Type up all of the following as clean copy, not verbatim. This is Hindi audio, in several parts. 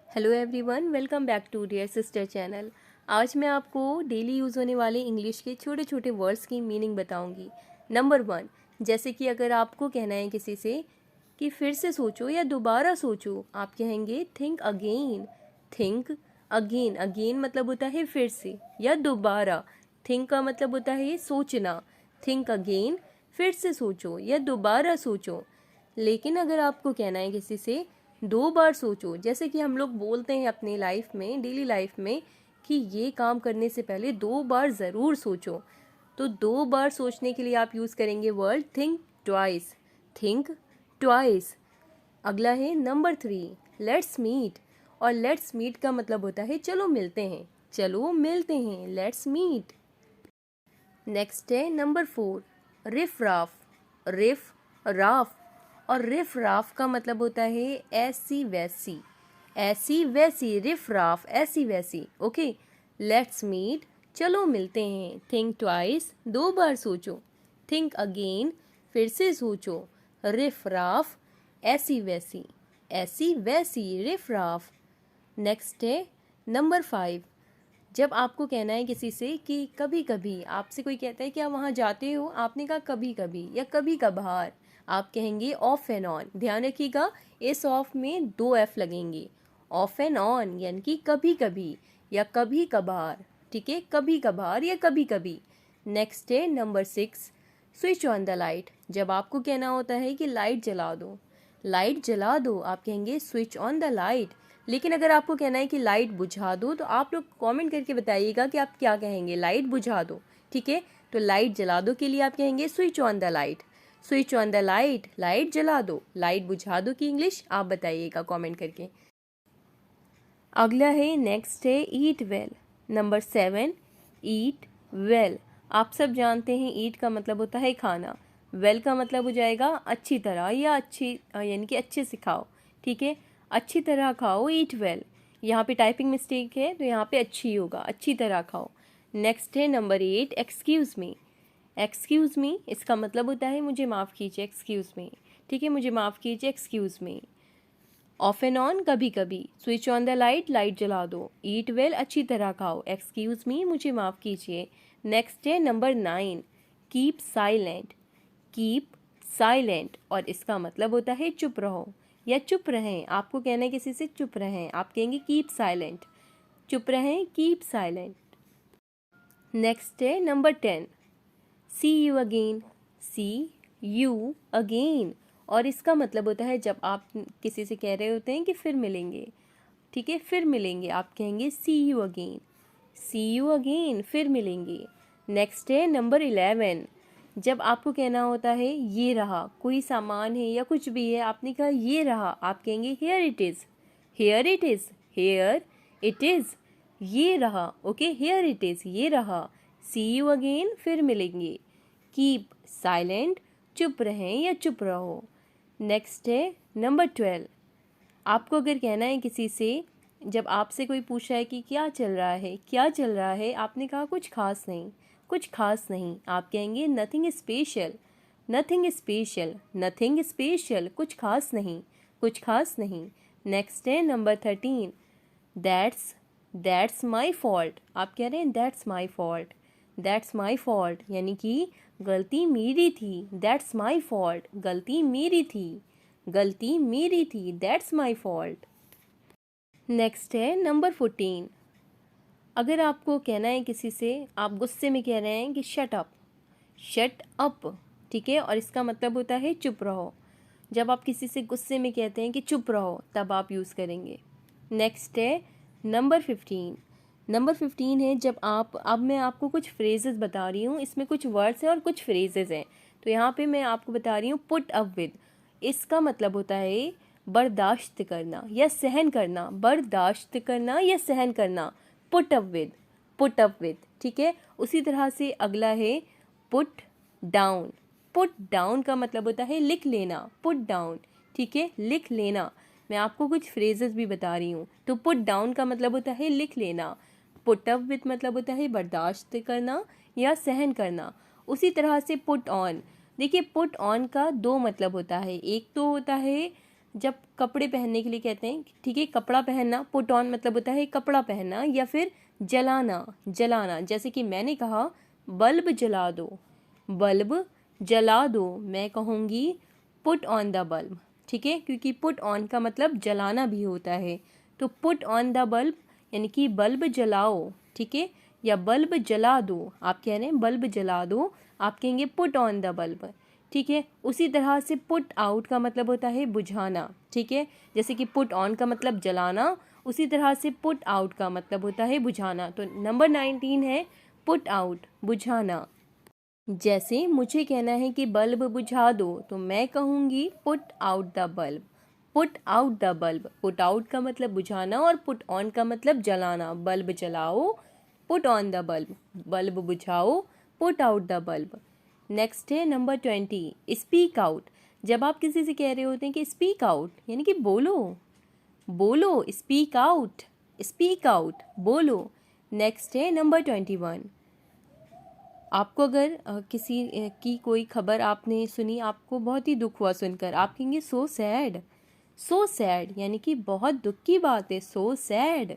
Hello everyone, welcome back to dear sister channel. आज मैं आपको डेली यूज़ होने वाले इंग्लिश के छोटे छोटे वर्ड्स की मीनिंग बताऊंगी। नंबर 1, जैसे कि अगर आपको कहना है किसी से कि फिर से सोचो या दोबारा सोचो, आप कहेंगे think again. Think again, again मतलब होता है फिर से या दोबारा। थिंक का मतलब होता है सोचना। थिंक अगेन, फिर से सोचो या दोबारा सोचो। लेकिन अगर आपको कहना है किसी से 2 बार सोचो, जैसे कि हम लोग बोलते हैं अपनी लाइफ में, डेली लाइफ में, कि ये काम करने से पहले 2 बार ज़रूर सोचो, तो 2 बार सोचने के लिए आप यूज़ करेंगे word think twice. Think twice. अगला है नंबर 3, लेट्स मीट। और लेट्स मीट का मतलब होता है चलो मिलते हैं, चलो मिलते हैं, लेट्स मीट। नेक्स्ट है नंबर 4, रिफ राफ। रिफ राफ। और रिफ राफ का मतलब होता है ऐसी वैसी, ऐसी वैसी, रिफ राफ ऐसी वैसी। ओके, लेट्स मीट, चलो मिलते हैं। थिंक ट्वाइस, 2 बार सोचो। थिंक अगेन, फिर से सोचो। रिफ राफ, ऐसी वैसी, ऐसी वैसी, रिफ राफ। नेक्स्ट है नंबर 5, जब आपको कहना है किसी से कि कभी कभी, आपसे कोई कहता है कि आप वहाँ जाते हो, आपने कहा कभी कभी या कभी कभार, आप कहेंगे ऑफ एंड ऑन। ध्यान रखिएगा, इस ऑफ में 2 F लगेंगे। ऑफ एंड ऑन यानी कि कभी कभी या कभी कभार। ठीक है, कभी कभार या कभी कभी। नेक्स्ट है number 6, switch on the light. जब आपको कहना होता है कि लाइट जला दो, लाइट जला दो, आप कहेंगे स्विच ऑन द लाइट। लेकिन अगर आपको कहना है कि लाइट बुझा दो, तो आप लोग कमेंट करके बताइएगा कि आप क्या कहेंगे। लाइट बुझा दो, ठीक है। तो लाइट जला दो के लिए आप कहेंगे switch on the light. Switch on the light, light जला दो। लाइट बुझा दो की इंग्लिश आप बताइएगा कमेंट करके। अगला है, नेक्स्ट है ईट वेल। नंबर 7, ईट वेल। आप सब जानते हैं ईट का मतलब होता है खाना, वेल का मतलब हो जाएगा अच्छी तरह या अच्छी, यानी कि अच्छे से खाओ। ठीक है, अच्छी तरह खाओ, ईट वेल। यहाँ पे टाइपिंग मिस्टेक है तो यहाँ पे अच्छी होगा, अच्छी तरह खाओ। नेक्स्ट है number 8, excuse me. Excuse me, इसका मतलब होता है मुझे माफ़ कीजिए, एक्सक्यूज़ मी। ठीक है, मुझे माफ़ कीजिए, excuse me. Of and on, कभी कभी। Switch on the light, light जला दो। ईट वेल, अच्छी तरह खाओ। एक्सक्यूज़ मी, मुझे माफ़ कीजिए। नेक्स्ट है number 9, keep silent. Keep silent, और इसका मतलब होता है चुप रहो या चुप रहें। आपको कहना है किसी से चुप रहें, आप कहेंगे कीप साइलेंट। चुप रहें, कीप साइलेंट। नेक्स्ट है number 10, see you again. See you again, और इसका मतलब होता है जब आप किसी से कह रहे होते हैं कि फिर मिलेंगे। ठीक है, फिर मिलेंगे, आप कहेंगे see you again. See you again, फिर मिलेंगे। नेक्स्ट है नंबर 11, जब आपको कहना होता है ये रहा, कोई सामान है या कुछ भी है, आपने कहा ये रहा, आप कहेंगे here it is. Here it is, here it is, ये रहा। ओके, हेयर इट इज़, ये रहा। सी यू अगेन, फिर मिलेंगे। कीप साइलेंट, चुप रहें या चुप रहो। नेक्स्ट है नंबर 12, आपको अगर कहना है किसी से, जब आपसे कोई पूछा है कि क्या चल रहा है, क्या चल रहा है, आपने कहा कुछ खास नहीं, कुछ खास नहीं, आप कहेंगे nothing special. Nothing special, nothing special, कुछ खास नहीं, कुछ खास नहीं। नेक्स्ट है नंबर 13, दैट्स माई फॉल्ट। आप कह रहे हैं that's my fault. That's my fault यानी कि गलती मेरी थी। दैट्स माई फॉल्ट, गलती मेरी थी, गलती मेरी थी, दैट्स माई फॉल्ट। नेक्स्ट है नंबर 14, अगर आपको कहना है किसी से, आप गुस्से में कह रहे हैं कि शट अप। शट अप, ठीक है, और इसका मतलब होता है चुप रहो। जब आप किसी से गुस्से में कहते हैं कि चुप रहो, तब आप यूज़ करेंगे। नेक्स्ट है नंबर 15। नंबर 15 है जब आप, अब मैं आपको कुछ फ्रेजेस बता रही हूँ, इसमें कुछ वर्ड्स हैं और कुछ फ्रेजेस हैं। तो यहाँ पे मैं आपको बता रही हूँ पुट अप विद। इसका मतलब होता है बर्दाश्त करना या सहन करना, बर्दाश्त करना या सहन करना। Put up with, put up with, ठीक है। उसी तरह से अगला है पुट डाउन। पुट डाउन का मतलब होता है लिख लेना, पुट डाउन, ठीक है, लिख लेना। मैं आपको कुछ फ्रेजेस भी बता रही हूँ। तो पुट डाउन का मतलब होता है लिख लेना। पुट अप विथ मतलब होता है बर्दाश्त करना या सहन करना। उसी तरह से पुट ऑन, देखिए पुट ऑन का 2 मतलब होता है। एक तो होता है जब कपड़े पहनने के लिए कहते हैं, ठीक है, कपड़ा पहनना, पुट ऑन मतलब होता है कपड़ा पहनना, या फिर जलाना, जलाना। जैसे कि मैंने कहा बल्ब जला दो, बल्ब जला दो, मैं कहूँगी पुट ऑन द बल्ब, ठीक है, क्योंकि पुट ऑन का मतलब जलाना भी होता है। तो पुट ऑन द बल्ब यानी कि बल्ब जलाओ, ठीक है, या बल्ब जला दो, आप कह रहे हैं बल्ब जला दो, आप कहेंगे पुट ऑन द बल्ब, ठीक है। उसी तरह से पुट आउट का मतलब होता है बुझाना, ठीक है, जैसे कि पुट ऑन का मतलब जलाना, उसी तरह से पुट आउट का मतलब होता है बुझाना। तो नंबर 19 है पुट आउट, बुझाना। जैसे मुझे कहना है कि बल्ब बुझा दो, तो मैं कहूँगी put out the bulb, put out the bulb. Put out का मतलब बुझाना और पुट ऑन का मतलब जलाना, बल्ब जलाओ, put on the bulb, bulb बुझाओ, put out the bulb. Next है नंबर 20, स्पीक आउट। जब आप किसी से कह रहे होते हैं कि स्पीक आउट यानी कि बोलो, बोलो, स्पीक आउट, स्पीक आउट, बोलो। नेक्स्ट है नंबर 21, आपको अगर किसी की कोई खबर आपने सुनी, आपको बहुत ही दुख हुआ सुनकर, आप कहेंगे सो सैड, सो सैड यानी कि बहुत दुख की बात है, सो सैड,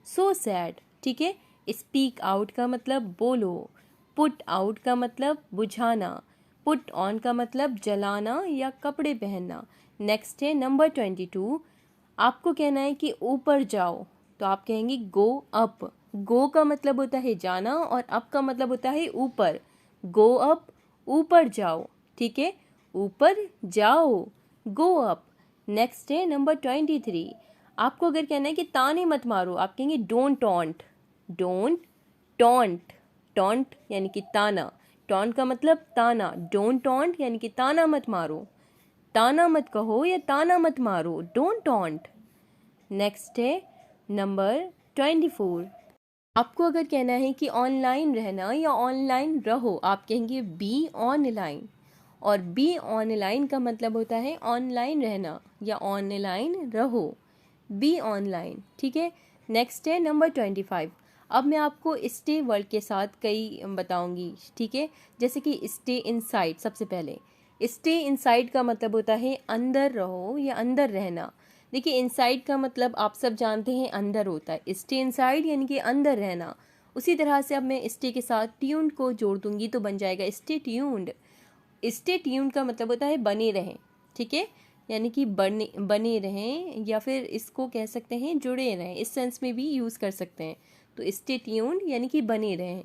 सो सैड, ठीक है। स्पीक आउट का मतलब बोलो, पुट आउट का मतलब बुझाना, पुट ऑन का मतलब जलाना या कपड़े पहनना। नेक्स्ट है नंबर 22, आपको कहना है कि ऊपर जाओ, तो आप कहेंगे गो अप। गो का मतलब होता है जाना और अप का मतलब होता है ऊपर, गो अप, ऊपर जाओ, ठीक है, ऊपर जाओ, गो अप। नेक्स्ट है नंबर 23, आपको अगर कहना है कि ताने मत मारो, आप कहेंगे don't taunt, don't taunt, taunt यानी कि ताना, टॉन्ट का मतलब ताना, डोंट टॉन्ट यानी कि ताना मत मारो, ताना मत कहो या ताना मत मारो, डोंट टॉन्ट। नेक्स्ट है नंबर 24, आपको अगर कहना है कि ऑनलाइन रहना या ऑनलाइन रहो, आप कहेंगे बी ऑनलाइन, और बी ऑनलाइन का मतलब होता है ऑनलाइन रहना या ऑनलाइन रहो, बी ऑनलाइन, ठीक है। नेक्स्ट है नंबर 25, अब मैं आपको स्टे वर्ड के साथ कई बताऊंगी, ठीक है। जैसे कि स्टे इनसाइड, सबसे पहले स्टे इनसाइड का मतलब होता है अंदर रहो या अंदर रहना। देखिए इनसाइड का मतलब आप सब जानते हैं अंदर होता है, स्टे इनसाइड यानी कि अंदर रहना। उसी तरह से अब मैं स्टे के साथ ट्यून्ड को जोड़ दूंगी तो बन जाएगा स्टे ट्यून्ड। स्टे ट्यून्ड का मतलब होता है बने रहें, ठीक है, यानी कि बने बने रहें, या फिर इसको कह सकते हैं जुड़े रहें, इस सेंस में भी यूज़ कर सकते हैं। तो स्टे ट्यून्ड यानी कि बने रहें।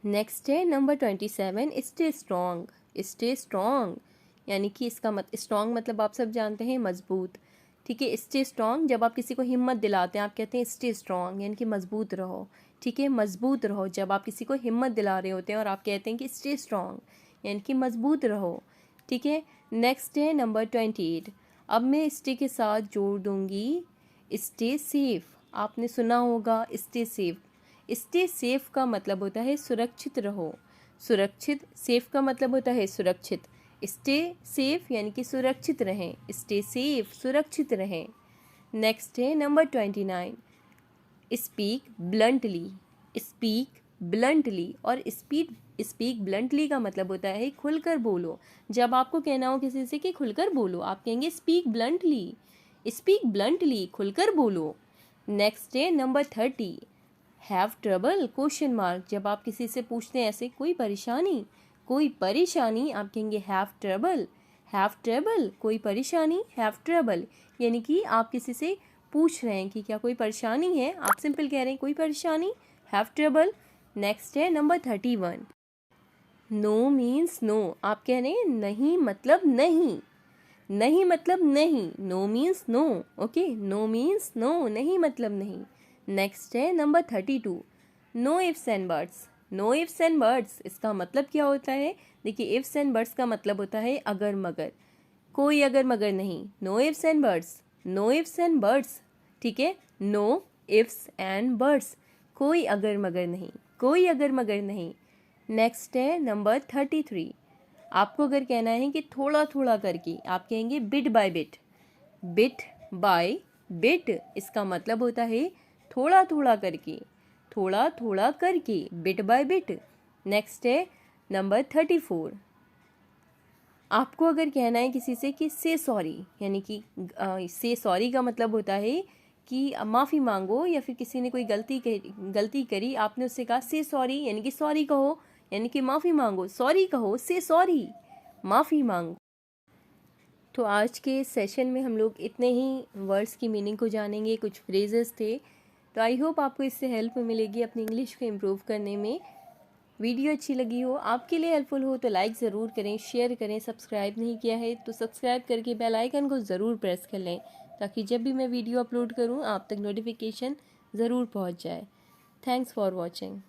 नेक्स्ट है number 27, stay strong, stay strong यानी कि इसका स्ट्रॉन्ग मतलब आप सब जानते हैं मजबूत, ठीक है। स्टे स्ट्रॉन्ग जब आप किसी को हिम्मत दिलाते हैं, आप कहते हैं स्टे स्ट्रॉन्ग यानी कि मजबूत रहो, ठीक है, मजबूत रहो। जब आप किसी को हिम्मत दिला रहे होते हैं और आप कहते हैं कि स्टे स्ट्रॉन्ग यानी कि मजबूत रहो, ठीक है। नेक्स्ट है नंबर 28, अब मैं स्टे के साथ जोड़ दूंगी स्टे सेफ। आपने सुना होगा स्टे सेफ, स्टे सेफ का मतलब होता है सुरक्षित रहो, सुरक्षित, सेफ का मतलब होता है सुरक्षित, स्टे सेफ यानी कि सुरक्षित रहें, स्टे सेफ, सुरक्षित रहें। नेक्स्ट है number 29, speak bluntly, speak bluntly, और स्पीक ब्लंटली का मतलब होता है खुलकर बोलो। जब आपको कहना हो किसी से कि खुलकर बोलो, आप कहेंगे स्पीक ब्लंटली, स्पीक ब्लंटली, खुलकर बोलो। नेक्स्ट है number 30, have trouble question mark. जब आप किसी से पूछते हैं ऐसे कोई परेशानी, कोई परेशानी, आप कहेंगे हैव ट्रबल, हैव ट्रबल, कोई परेशानी, हैव ट्रबल यानी कि आप किसी से पूछ रहे हैं कि क्या कोई परेशानी है, आप सिंपल कह रहे हैं कोई परेशानी, हैव ट्रबल। नेक्स्ट है नंबर 31, नो मीन्स नो, आप कह रहे हैं नहीं मतलब नहीं, नहीं मतलब नहीं, no means no, okay, no means no, नहीं मतलब नहीं। नेक्स्ट है number 32, no ifs and buts, no ifs and buts, इसका मतलब क्या होता है? देखिए इफ्स एंड बट्स का मतलब होता है अगर मगर, कोई अगर मगर नहीं, no ifs and buts, no ifs and buts, ठीक है, नो इफ्स एंड बट्स, कोई अगर मगर नहीं, कोई अगर मगर नहीं। नेक्स्ट है नंबर 33, आपको अगर कहना है कि थोड़ा थोड़ा करके, आप कहेंगे bit by bit, bit by bit, इसका मतलब होता है थोड़ा थोड़ा करके, थोड़ा थोड़ा करके, बिट बाय बिट। नेक्स्ट है नंबर 34, आपको अगर कहना है किसी से कि से सॉरी, यानी कि से सॉरी का मतलब होता है कि माफ़ी मांगो, या फिर किसी ने कोई गलती करी, आपने उससे कहा से सॉरी, यानी कि सॉरी कहो, यानी कि माफ़ी मांगो। सॉरी कहो, से सॉरी, माफ़ी मांगो। तो आज के सेशन में हम लोग इतने ही वर्ड्स की मीनिंग को जानेंगे, कुछ फ्रेजेस थे। तो आई होप आपको इससे हेल्प मिलेगी अपनी इंग्लिश को इम्प्रूव करने में। वीडियो अच्छी लगी हो, आपके लिए हेल्पफुल हो, तो लाइक ज़रूर करें, शेयर करें। सब्सक्राइब नहीं किया है तो सब्सक्राइब करके बेल आइकन को ज़रूर प्रेस कर लें, ताकि जब भी मैं वीडियो अपलोड करूं आप तक नोटिफिकेशन ज़रूर पहुंच जाए। Thanks for watching.